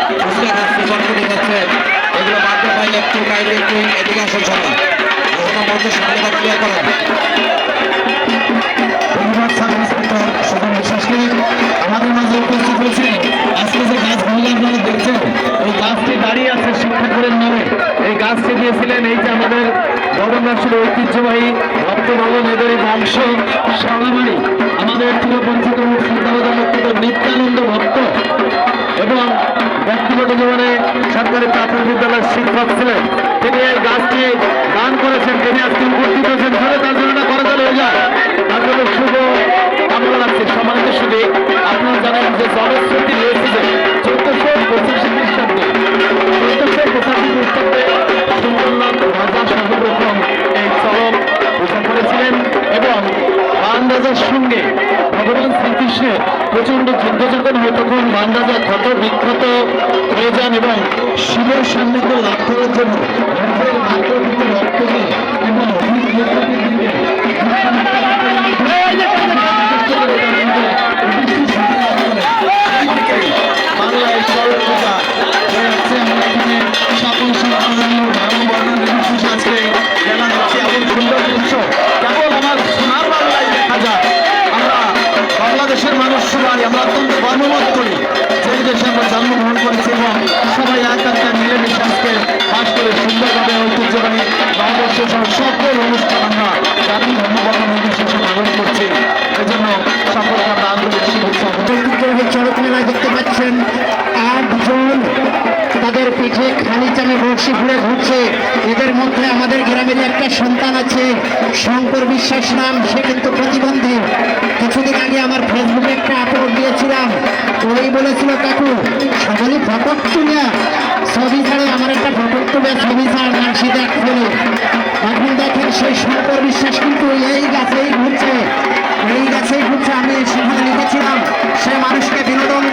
ফুচকা খাচ্ছে, চটপটি খাচ্ছে, এগুলো বাড়তে পাইলে একটু কাইলে একটু এদিকে আসুন সবাই, মঞ্চের সামনে বা ক্লিয়ার করেন। ধন্যবাদ সাব ইন্সপেক্টর সুজন বিশ্বাসকে আমাদের মাঝে উপস্থিত হয়েছে। আজকে যে গাছ ভাঙলে আপনারা দেখছেন, এই গাছটি দাঁড়িয়ে আছে শিক্ষাপুরের নামে। এই গাছটি দিয়েছিলেন এই যে আমাদের ভবনবাসীর ঐতিহ্যবাহী ভক্ত ভবন এদেরই বংশ সালাবাড়ি, আমাদের চিরপরিচিত নিত্যানন্দ ভক্ত এবং ব্যক্তিগত জীবনে সরকারি প্রাথমিক বিদ্যালয়ের শিক্ষক ছিলেন। তিনি এই গাছটি দান করেছেন, তিনি আজকে উপস্থিত হয়েছেন, ধরে তার জন্য করা হয়ে যায়। তার জন্য শুভ কামনা রাখছে। সম্মানিত শুধু আপনারা জানেন যে জনশ্রুতি রয়েছে যে 1485 খ্রিস্টাব্দে সুন্দরনাথ রাজা সর্বপ্রথম এই চরক পূজা করেছিলেন এবং বান রাজার সঙ্গে ভগবান শ্রীকৃষ্ণের প্রচন্ড যুদ্ধ যখন হয় তখন বান রাজা ক্ষত বিক্ষত হয়ে যান এবং শিবের সান্নিধ্য লাভ করার জন্য রক্ত দিয়ে এবং বাংলায় চরক পূজা হয়ে যাচ্ছে। আমরা এখানে সকল আজকে জানা যাচ্ছে এমন সুন্দর দৃশ্য কেবল আমার সোনার বাংলায় দেখা যায়। আমরা বাংলাদেশের মানুষ সবাই আমরা অত্যন্ত গর্ববোধ করি যে দেশে আমরা জন্মগ্রহণ করেছি এবং সবাই একাত্তা মিলেমিশে আজকে বাস করে সুন্দরভাবে ঐতিহ্যবাহী বাংলাদেশের সকল অনুষ্ঠান আমরা জাতি ধর্মবর্ণ নির্বিশেষে পালন করছি। এই জন্য সকলকে আমরা আন্তরিক শুভেচ্ছা। ঐতিহ্যবাহী চড়ক মেলায় দেখতে পাচ্ছেন 8 জন তাদের পিঠে খালি চামে বর্ষি ঘুরে ঘুরছে। এদের মধ্যে আমাদের গ্রামের একটা সন্তান আছে শঙ্কর বিশ্বাস নাম, সে কিন্তু প্রতিবন্ধী। কিছুদিন আগে আমার ফেসবুকে একটা আপলোড দিয়েছিলাম, ওই বলেছিল কাকু সবাই ফটক তুলে ছবি ছাড়ে, আমার একটা ফটক তুলে ছবি ছাড় নাসি দেখ বলে। এখন দেখেন সেই শঙ্কর বিশ্বাস কিন্তু এই গাছেই ঘুরছে, এই গাছেই ঘুরছে। আমি সেখানে লিখেছিলাম সে মানুষকে বিনোদন